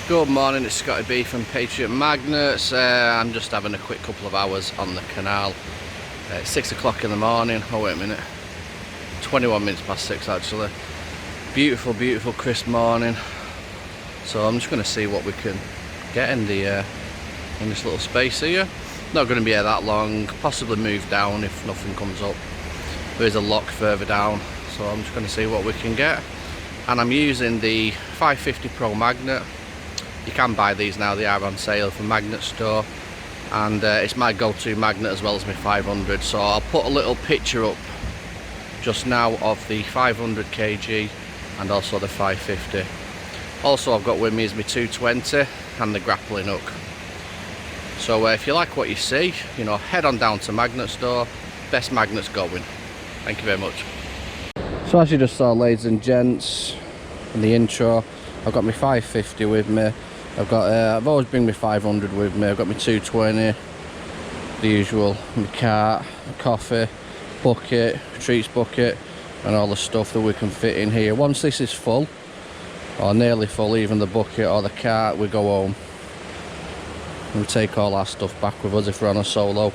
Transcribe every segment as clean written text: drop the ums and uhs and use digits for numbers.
Good morning, it's Scotty B from Patriot Magnets. I'm just having a quick couple of hours on the canal. It's 6 o'clock in the morning. Oh wait a minute, 21 minutes past 6 actually. Beautiful, beautiful crisp morning. So I'm just going to see what we can get in this little space here. Not going to be here that long, possibly move down if nothing comes up. There is a lock further down, so I'm just going to see what we can get. And I'm using the 550 Pro magnet. You can buy these now, they are on sale from Magnet Store, and it's my go-to magnet as well as my 500. So I'll put a little picture up just now of the 500 kg and also the 550. Also I've got with me is my 220 and the grappling hook. So if you like what you see, you know, head on down to Magnet Store. Best magnets going. Thank you very much. So as you just saw, ladies and gents, in the intro, I've got my 550 with me. I've always bring my 500 with me. I've got my 220, the usual, my cart, coffee, bucket, treats bucket, and all the stuff that we can fit in here. Once this is full, or nearly full, even the bucket or the cart, we go home. We take all our stuff back with us if we're on a solo.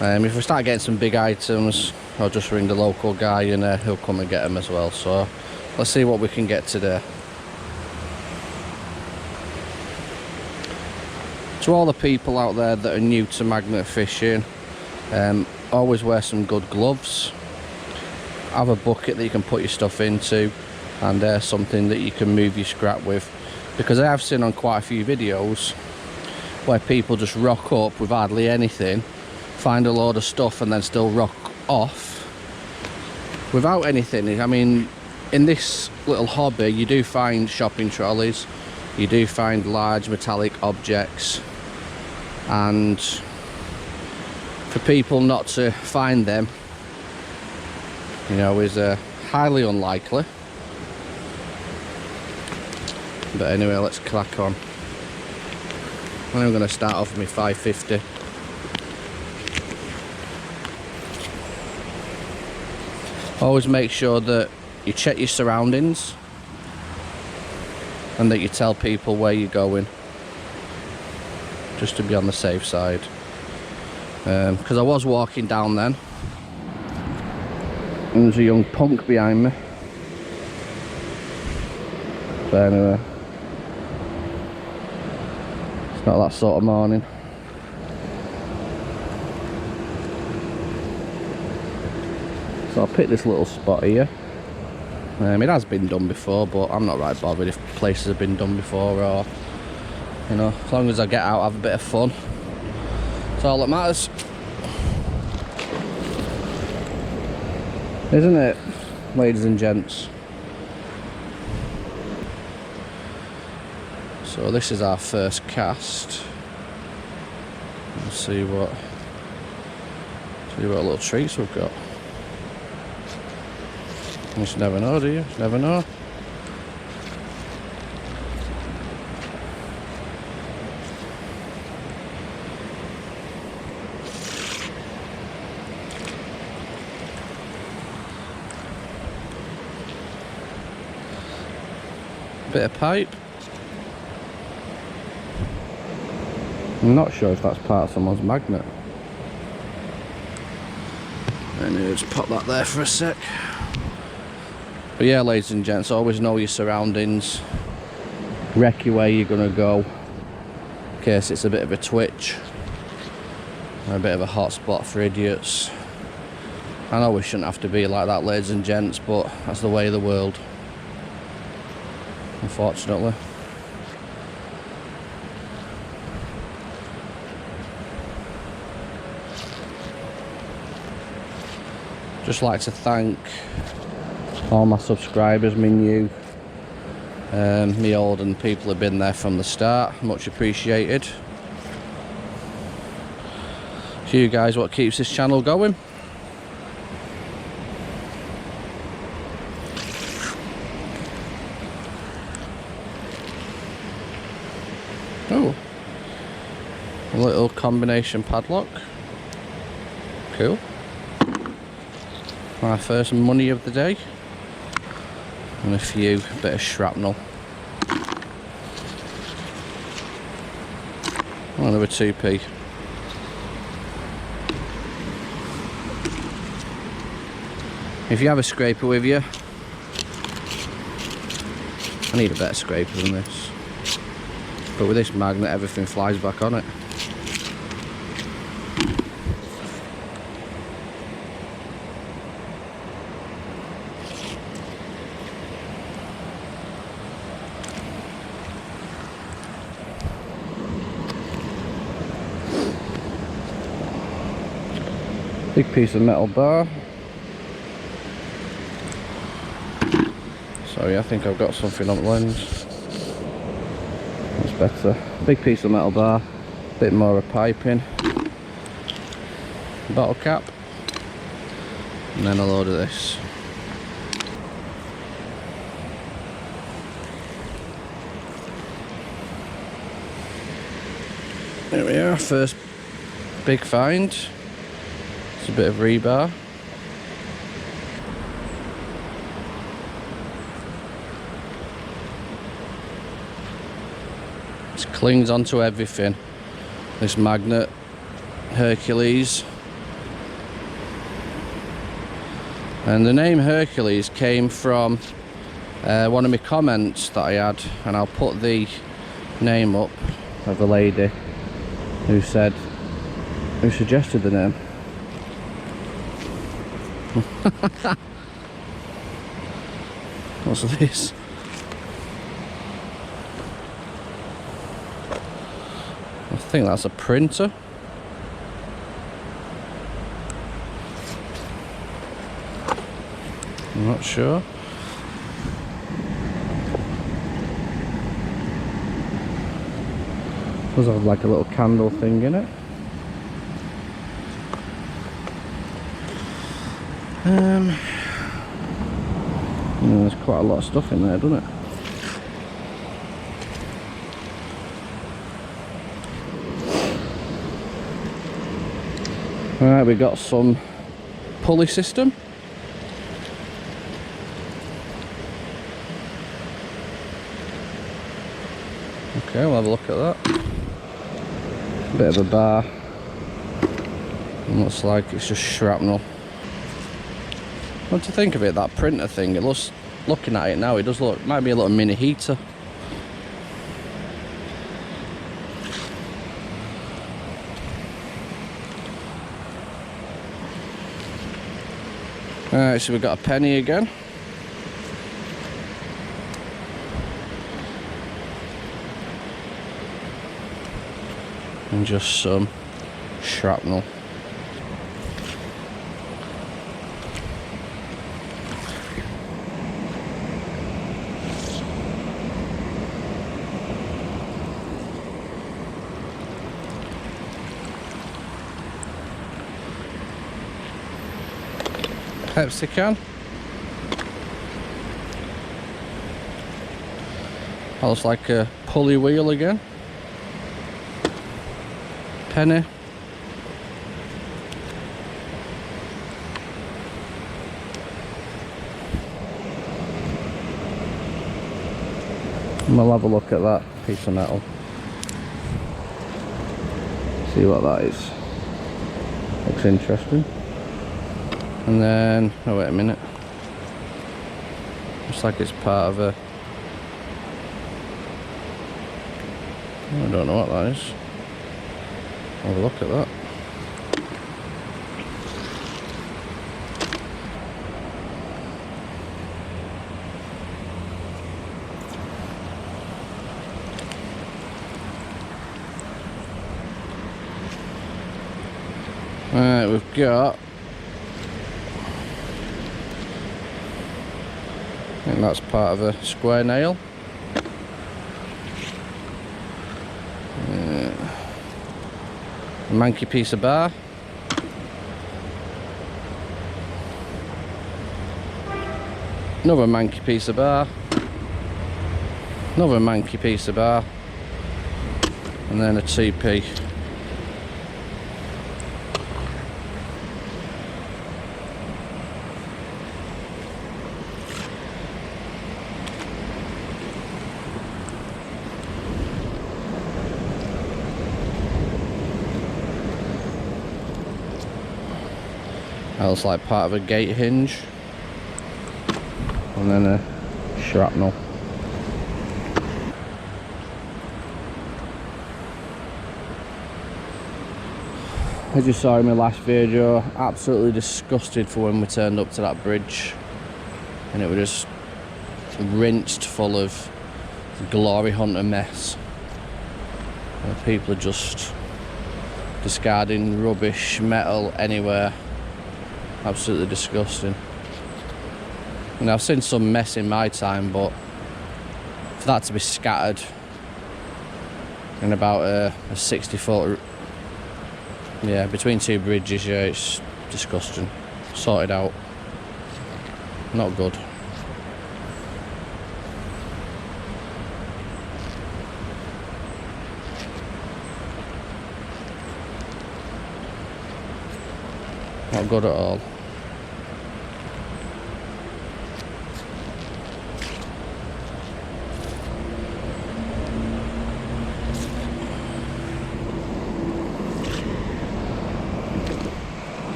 If we start getting some big items, I'll just ring the local guy and he'll come and get them as well. So let's see what we can get today. To all the people out there that are new to magnet fishing, always wear some good gloves. Have a bucket that you can put your stuff into, and something that you can move your scrap with. Because I have seen on quite a few videos where people just rock up with hardly anything, find a load of stuff and then still rock off without anything. I mean, in this little hobby you do find shopping trolleys, you do find large metallic objects, and for people not to find them, you know, is highly unlikely. But anyway, let's crack on. I'm going to start off with my 550. Always make sure that you check your surroundings and that you tell people where you're going, just to be on the safe side. Because I was walking down then and there's a young punk behind me. But anyway, it's not that sort of morning. So I'll pick this little spot here. It has been done before, but I'm not right bothered if places have been done before, or, you know, as long as I get out, have a bit of fun. That's all that matters, isn't it, ladies and gents? So this is our first cast. Let's see what little treats we've got. You just never know, do you? Just never know. Bit of pipe. I'm not sure if that's part of someone's magnet. Anyway, just pop that there for a sec. But yeah, ladies and gents, always know your surroundings. Recce where you're going to go, in case it's a bit of a twitch or a bit of a hot spot for idiots. I know we shouldn't have to be like that, ladies and gents, but that's the way of the world, unfortunately. Just like to thank all my subscribers, me new, me old, and people have been there from the start. Much appreciated. It's you guys what keeps this channel going. Oh, a little combination padlock. Cool. My first money of the day. And a few bit of shrapnel. Another 2p. If you have a scraper with you, I need a better scraper than this. But with this magnet, everything flies back on it. Big piece of metal bar. Sorry, I think I've got something on the lens. That's better. Big piece of metal bar, bit more of piping, bottle cap, and then a load of this. There we are, first big find. It's a bit of rebar. It clings onto everything. This magnet, Hercules. And the name Hercules came from one of my comments that I had, and I'll put the name up of a lady who suggested the name. What's this? I think that's a printer. I'm not sure. Does have like a little candle thing in it. There's quite a lot of stuff in there, doesn't it? Alright, we got some pulley system. Okay, we'll have a look at that. Bit of a bar. It looks like it's just shrapnel. What do you think of it, that printer thing? It looks, looking at it now, it does look, might be a little mini heater. Alright, so we've got a penny again. And just some shrapnel. Pepsi can. That looks like a pulley wheel again. Penny. And we'll have a look at that piece of metal. See what that is. Looks interesting. And then, oh wait a minute. Looks like it's part of a, I don't know what that is. Have a look at that. Alright, we've got, I think that's part of a square nail. A manky piece of bar. Another manky piece of bar. Another manky piece of bar. And then a 2p. That looks like part of a gate hinge. And then a shrapnel. As you saw in my last video, absolutely disgusted for when we turned up to that bridge. And it was just rinsed full of glory hunter mess. And people are just discarding rubbish, metal, anywhere. Absolutely disgusting. You know, I've seen some mess in my time, but for that to be scattered in about a 60-foot, yeah, between two bridges, yeah, it's disgusting. Sorted out. Not good. Not good at all.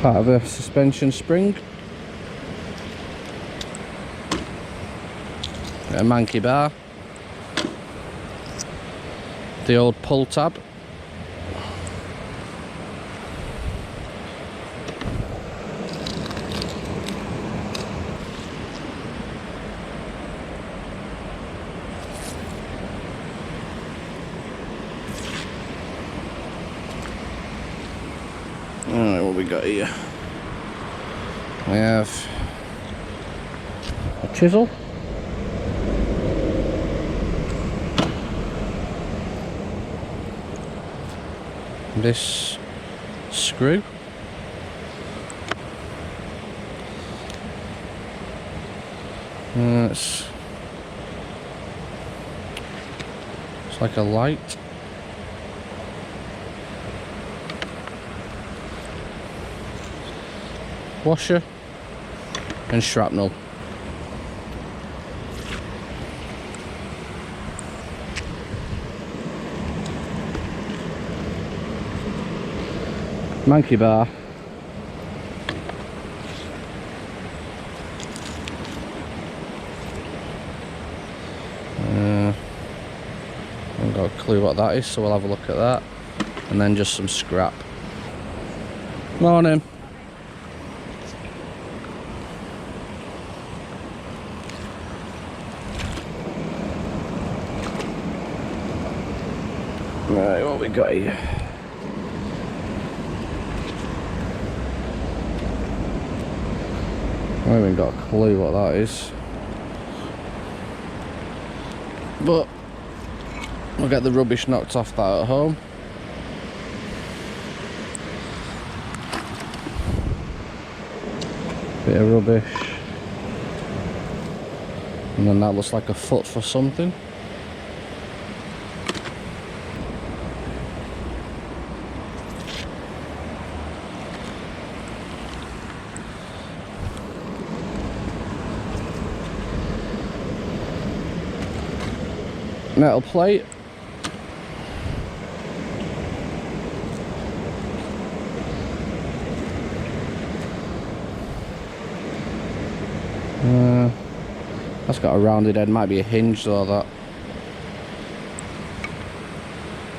Part of a suspension spring. A manky bar. The old pull tab. Alright, what we got here? We have a chisel. This screw. It's like a light. Washer and shrapnel. Monkey bar. I've got a clue what that is, so we'll have a look at that. And then just some scrap. Morning. Right, what we got here? I haven't even got a clue what that is, but we'll get the rubbish knocked off that at home. Bit of rubbish, and then that looks like a foot for something. Metal plate. That's got a rounded head, might be a hinge though, that.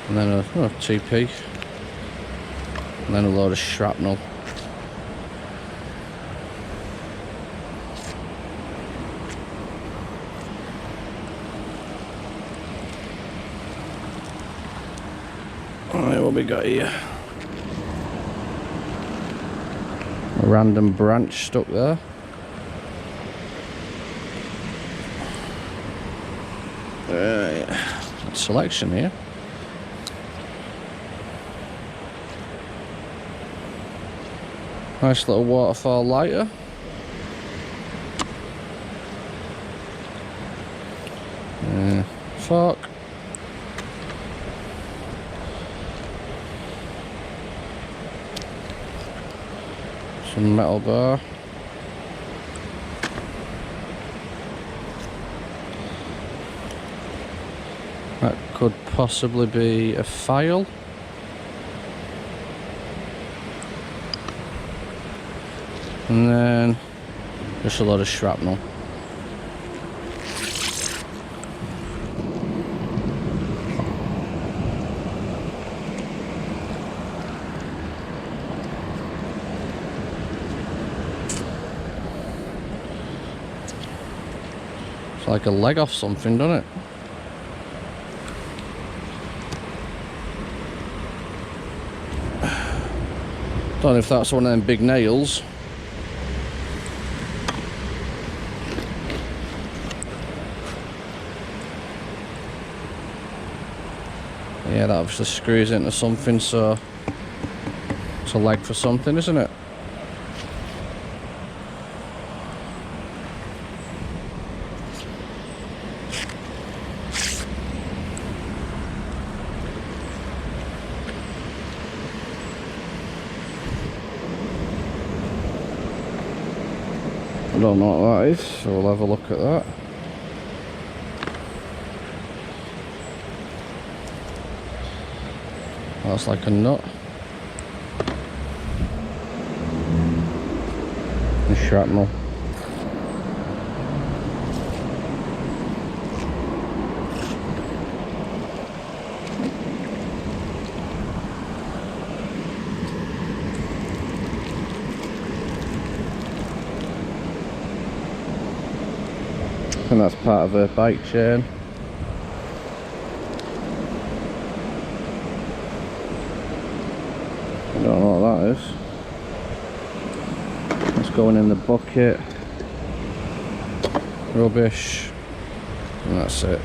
And then a TP. And then a load of shrapnel. Alright, what we got here? A random branch stuck there. Right, selection here. Nice little waterfall lighter. Fork. Some metal bar. That could possibly be a file. And then just a lot of shrapnel. It's like a leg off something, doesn't it? Don't know if that's one of them big nails. Yeah, that obviously screws into something, so it's a leg for something, isn't it? I don't know what that is, so we'll have a look at that. That's like a nut. And shrapnel. And that's part of a bike chain. I don't know what that is. It's going in the bucket. Rubbish. And that's it.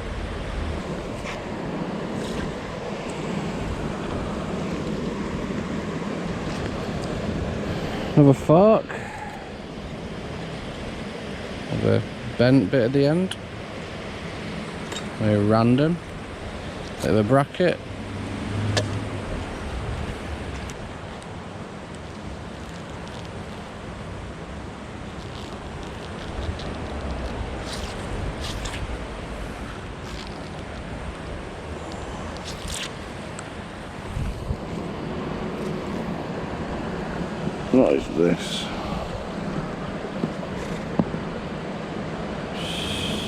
Another fork. Another bent bit at the end. Very random. Bit of a bracket. What is this?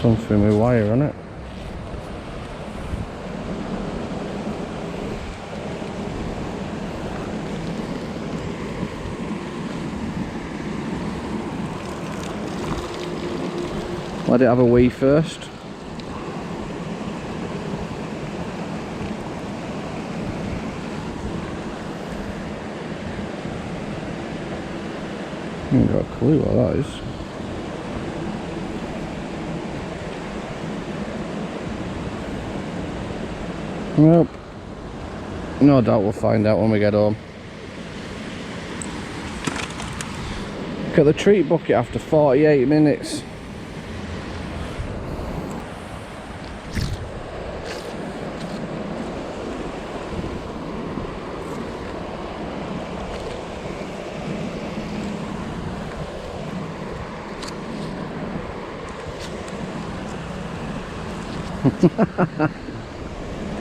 Something with wire on it. Let it have a wee first. I haven't got a clue what that is. Nope. No doubt we'll find out when we get home. Look at the treat bucket after 48 minutes.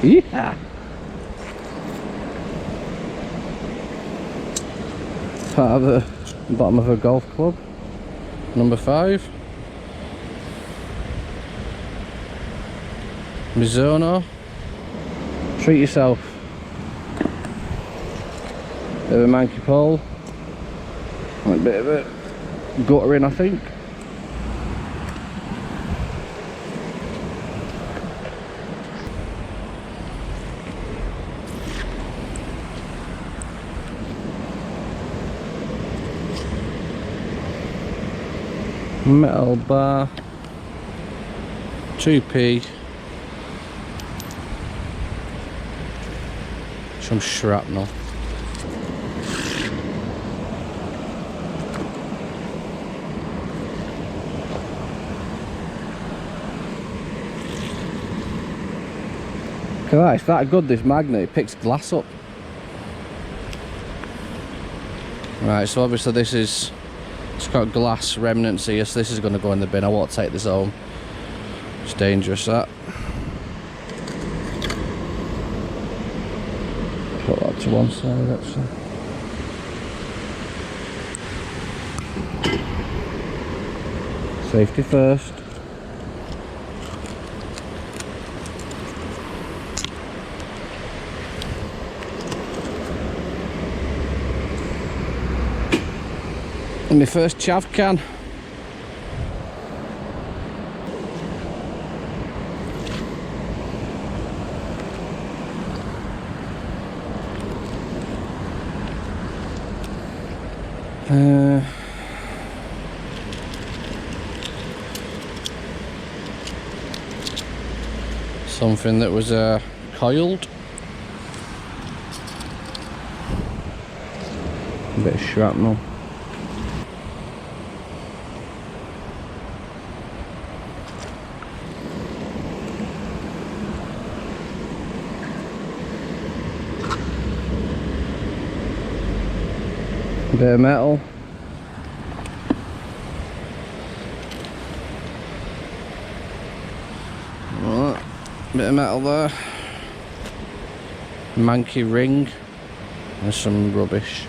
Yeah. Part of the bottom of a golf club. Number 5. Mizuno. Treat yourself. Bit of a manky pole. A bit of a guttering, I think. Metal bar, 2p, some shrapnel. Look at that, it's that good, this magnet, it picks glass up. Right, so obviously this is, it's got glass remnants here, so this is going to go in the bin. I won't take this home. It's dangerous, that. Put that to one side, actually. Safety first. And my first chav can. Something that was coiled. A bit of shrapnel. A bit of metal. Bit of metal there. Manky ring. And some rubbish.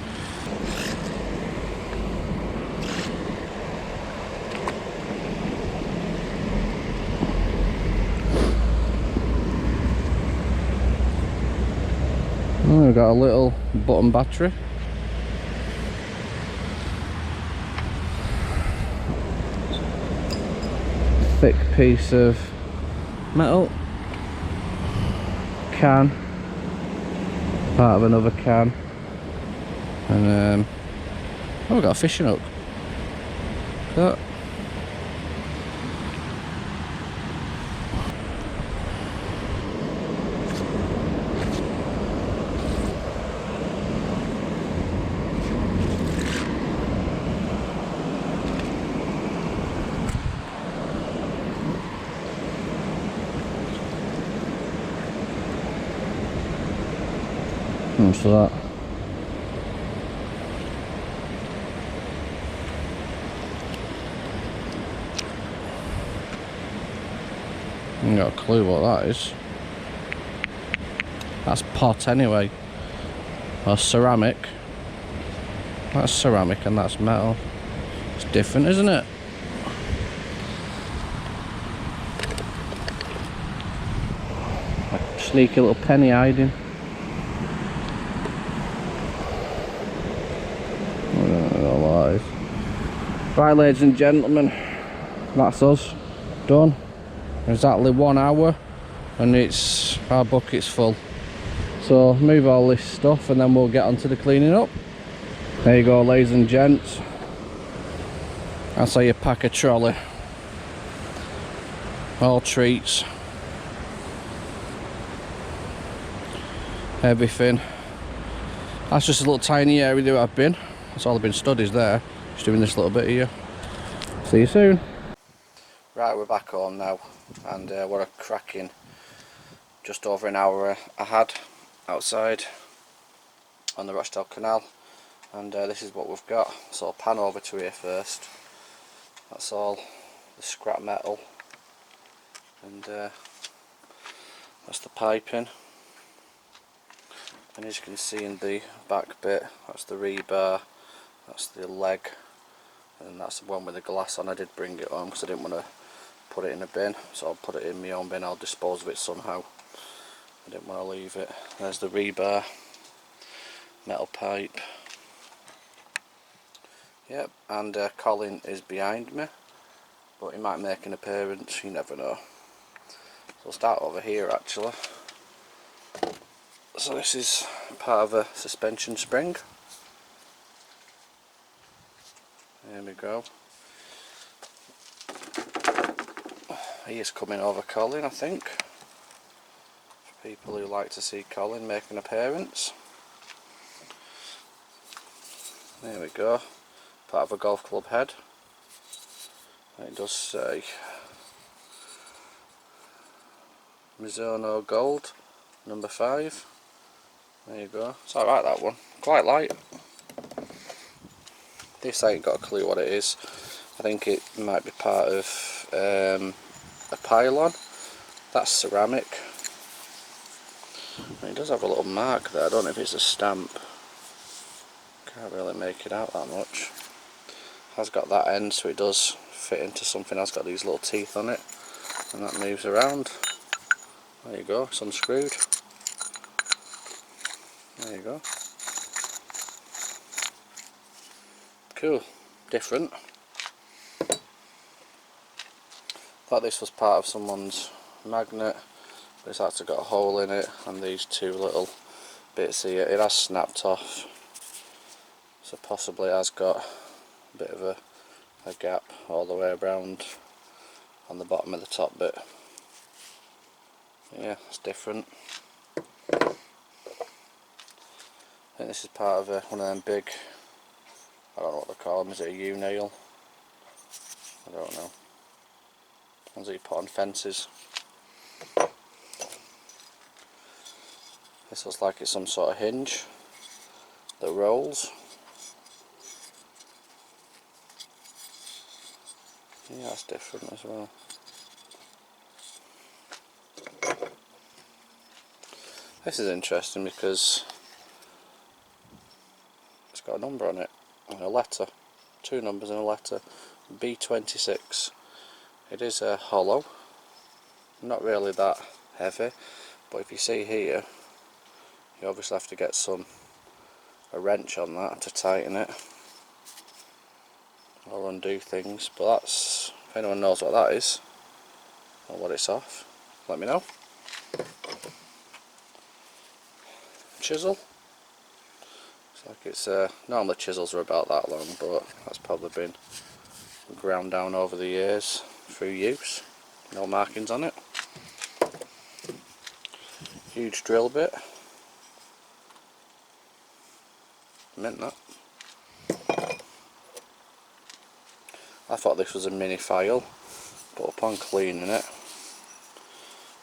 Oh, we've got a little button battery. Thick piece of metal. Can. Part of another can. And oh, we've got a fishing hook. Look at that. So that I ain't got a clue what that is. That's pot anyway, or ceramic. That's ceramic and that's metal. It's different, isn't it? A sneaky little penny hiding. Right, ladies and gentlemen, that's us done. Exactly 1 hour and our bucket's full. So move all this stuff and then we'll get on to the cleaning up. There you go, ladies and gents. That's how you pack a trolley. All treats. Everything. That's just a little tiny area that I've been. That's all I've been studies there. Just doing this little bit here. See you soon. Right, we're back home now, and what a cracking just over an hour I had outside on the Rochdale Canal, and this is what we've got. So I'll pan over to here first. That's all the scrap metal, and that's the piping. And as you can see in the back bit, that's the rebar, that's the leg, and that's the one with the glass on. I did bring it home because I didn't want to put it in a bin, so I'll put it in my own bin. I'll dispose of it somehow. I didn't want to leave it. There's the rebar, metal pipe. Yep, and Colin is behind me, but he might make an appearance, you never know. So we'll start over here actually. So this is part of a suspension spring. There we go. He is coming over Colin, I think. For people who like to see Colin make an appearance. There we go. Part of a golf club head. And it does say Mizuno Gold, number 5. There you go. It's alright, that one. Quite light. This I ain't got a clue what it is. I think it might be part of a pylon. That's ceramic. And it does have a little mark there. I don't know if it's a stamp. Can't really make it out that much. has got that end, so it does fit into something. Has got these little teeth on it, and that moves around. There you go, it's unscrewed. There you go. Cool, different. Thought this was part of someone's magnet, but it's actually got a hole in it, and these two little bits here, it has snapped off, so possibly it has got a bit of a gap all the way around on the bottom of the top bit. Yeah, it's different. I think this is part of one of them big, I don't know what they call them, is it a U-nail? I don't know. Ones that you put on fences. This looks like it's some sort of hinge that rolls. Yeah, that's different as well. This is interesting because it's got a number on it and a letter. 2 numbers and a letter. B26. It is hollow. Not really that heavy, but if you see here, you obviously have to get a wrench on that to tighten it or undo things. But that's, if anyone knows what that is or what it's off, let me know. Chisel. Looks like it's normally chisels are about that long, but that's probably been ground down over the years through use. No markings on it. Huge drill bit. Mint that. I thought this was a mini file, but upon cleaning it,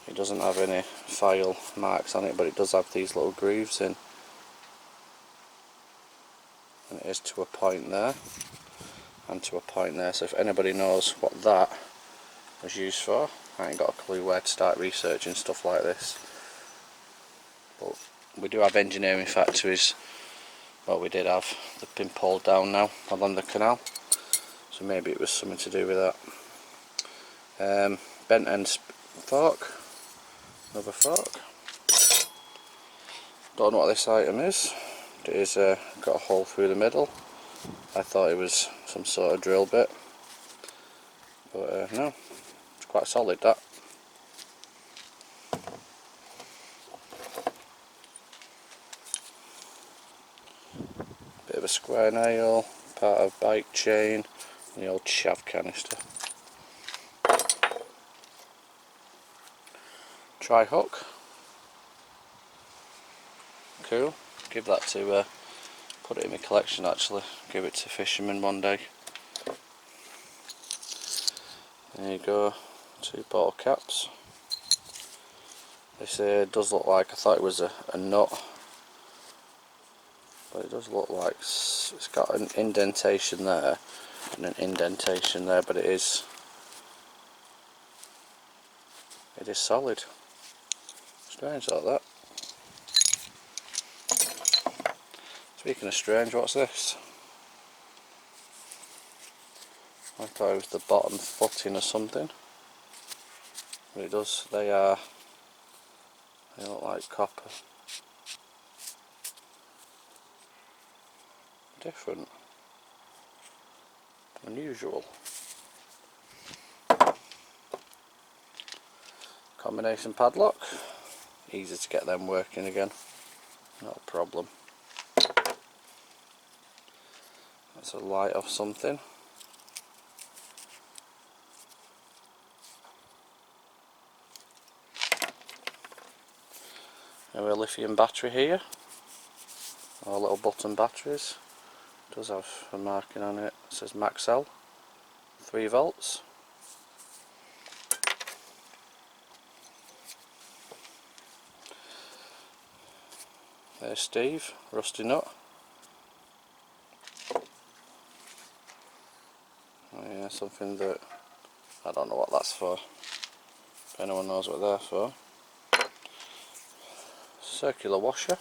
it doesn't have any file marks on it, but it does have these little grooves in, and it is to a point there and to a point there. So if anybody knows what that was used for, I ain't got a clue where to start researching stuff like this. But we do have engineering factories. Well, we did have. They've been pulled down now along the canal, so maybe it was something to do with that. Bent end fork, another fork. Don't know what this item is. It is got a hole through the middle. I thought it was some sort of drill bit, but no, it's quite solid that. Bit of a square nail, part of bike chain, and the old chav canister. Tri hook. Cool. Give that to put it in my collection actually. Give it to fishermen one day. There you go. 2 bottle caps. This does look like, I thought it was a nut, but it does look like it's got an indentation there and an indentation there, but it is solid. Strange like that. Speaking of strange, what's this? I thought it was the bottom footing or something, but it does. They look like copper. Different. Unusual. Combination padlock. Easy to get them working again. Not a problem. That's a light off something. And a lithium battery here. Our little button batteries. It does have a marking on it. It says Maxell. 3 volts. There's Steve, rusty nut. Oh yeah, something that I don't know what that's for. If anyone knows what they're for. Circular washer.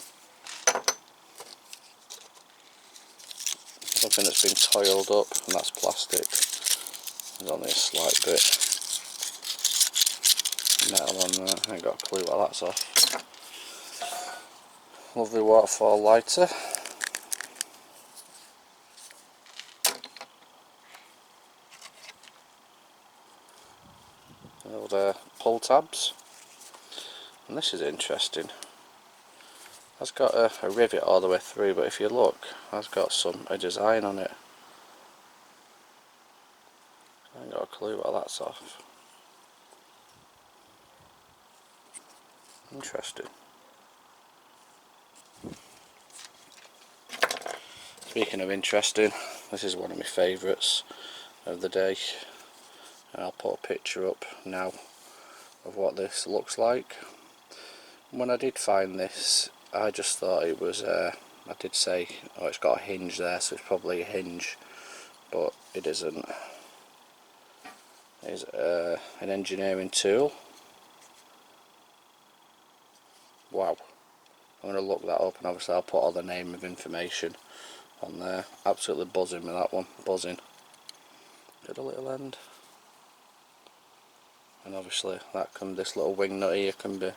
something that's been toiled up, and that's plastic. There's only a slight bit metal on there, I ain't got a clue what that's off. Lovely waterfall lighter. Old pull tabs. And this is interesting. It's got a rivet all the way through, but if you look, it's got a design on it. I ain't got a clue what that's off. Interesting. Speaking of interesting, this is one of my favourites of the day. And I'll put a picture up now of what this looks like. When I did find this, I just thought it was, I did say, oh, it's got a hinge there, so it's probably a hinge, but it isn't. It's an engineering tool. Wow. I'm going to look that up, and obviously I'll put all the name of information on there. Absolutely buzzing with that one, buzzing. Got a little end. And obviously this little wing nut here can be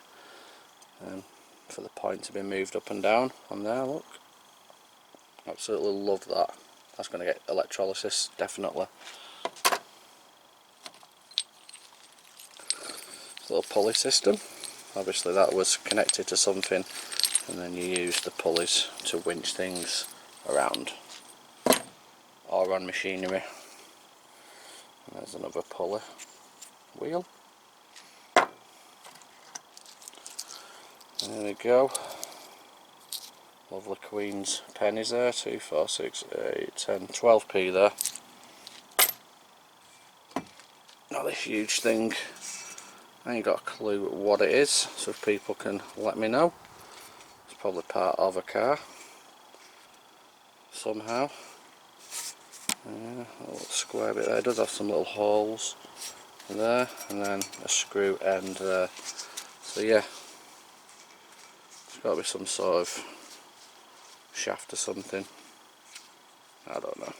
for the point to be moved up and down on there, look. Absolutely love that. That's going to get electrolysis, definitely. Little pulley system. Obviously that was connected to something, and then you use the pulleys to winch things around or on machinery. And there's another pulley wheel. There we go. Lovely Queen's pennies there, 2, 4, 6, 8, 10, 12p there. Not this huge thing. I ain't got a clue what it is, so if people can let me know. It's probably part of a car somehow. A little square bit there. It does have some little holes there, and then a screw end there. So yeah, it's got to be some sort of shaft or something. I don't know.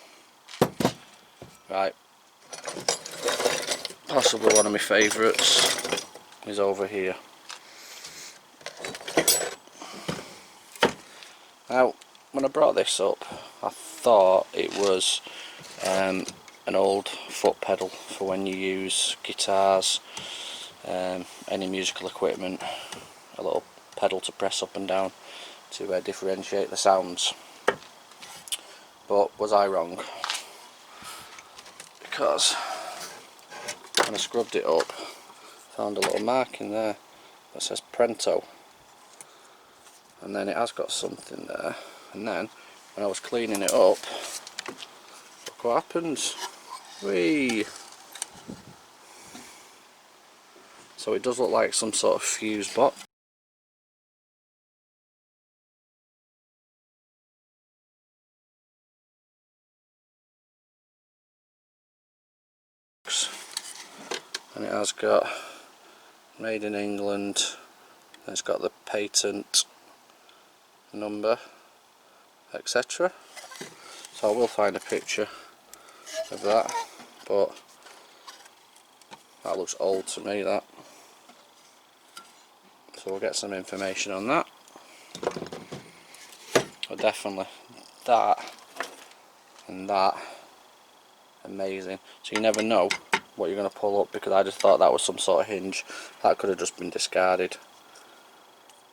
Right, possibly one of my favourites is over here. Now, when I brought this up, I thought it was an old foot pedal for when you use guitars, any musical equipment, a little pedal to press up and down to differentiate the sounds. But was I wrong? Because when I scrubbed it up, found a little mark in there that says Prento, and then it has got something there, and then when I was cleaning it up, look what happens. Whee! So it does look like some sort of fuse box. And it has got made in England, and it's got the patent number, etc. So I will find a picture of that, but that looks old to me, that. So we'll get some information on that. But definitely that and that, amazing. So you never know what you're going to pull up, because I just thought that was some sort of hinge. That could have just been discarded.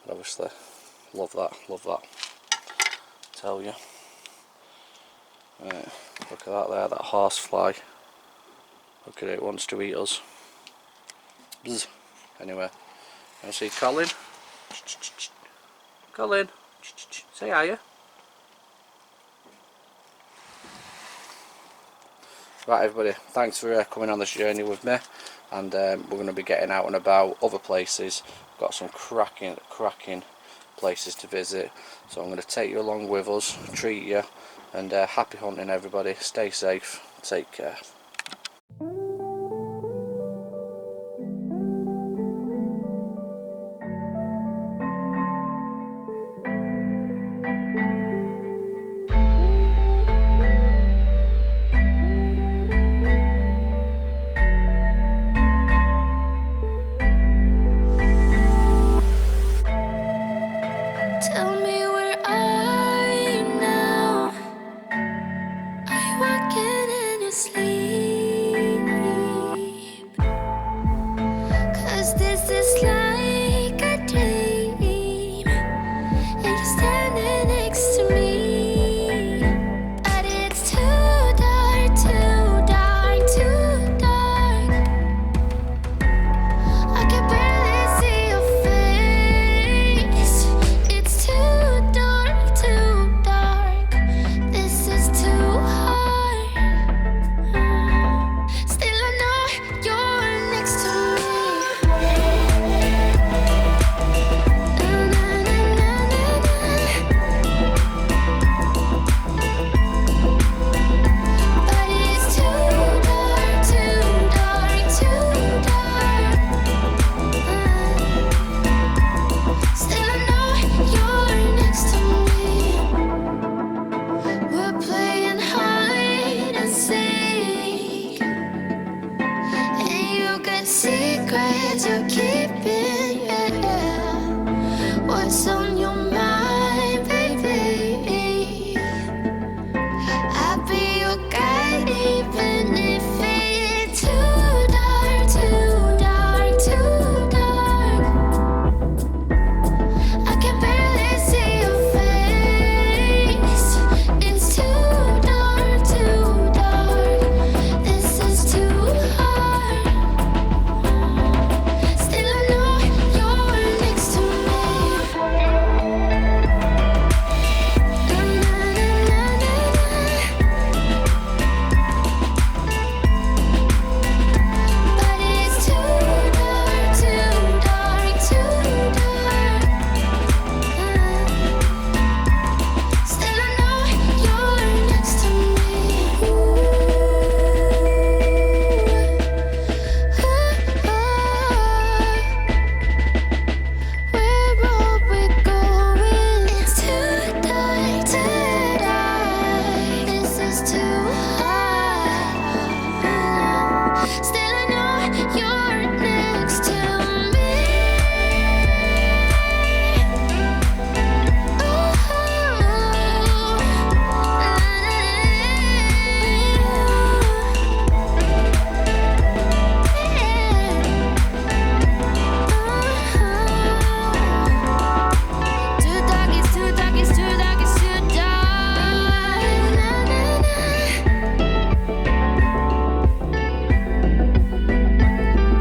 But obviously, love that, love that. Tell you. Right, look at that there, that horsefly. Look at it, it wants to eat us. Bzz. Anyway, I see Colin. Colin, say hiya. Right everybody, thanks for coming on this journey with me, and we're going to be getting out and about other places. Got some cracking places to visit, so I'm going to take you along with us, treat you, and happy hunting everybody. Stay safe, take care. to sleep, 'cause this is like a dream, and you're standing next to me. But it's too dark, too dark, too dark. I can barely see your face. It's too dark, too dark. This is too hard. Still I know you're next to me. Na, na, na, na, na, na. But it's too dark, too dark, too dark. Still I know you're next to me. We're playing hide and seek, and you got secrets you're keeping, yeah. What's on your mind, baby? I'll be your guide even if it's too dark, too dark, too dark. I can barely see your face. It's too dark, too dark. This is too hard. Still I know you're next to me. Na, na, na, na, na. But it's too dark, too dark, too dark. Still I know you're next to me. Where are we going? It's too dark, too dark. This is too hard. Still I know you're next to me. Too dark, it's too dark, it's too dark, it's too dark.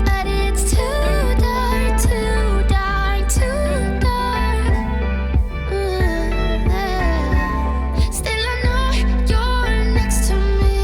But it's too dark, too dark, too dark. Still I know you're next to me.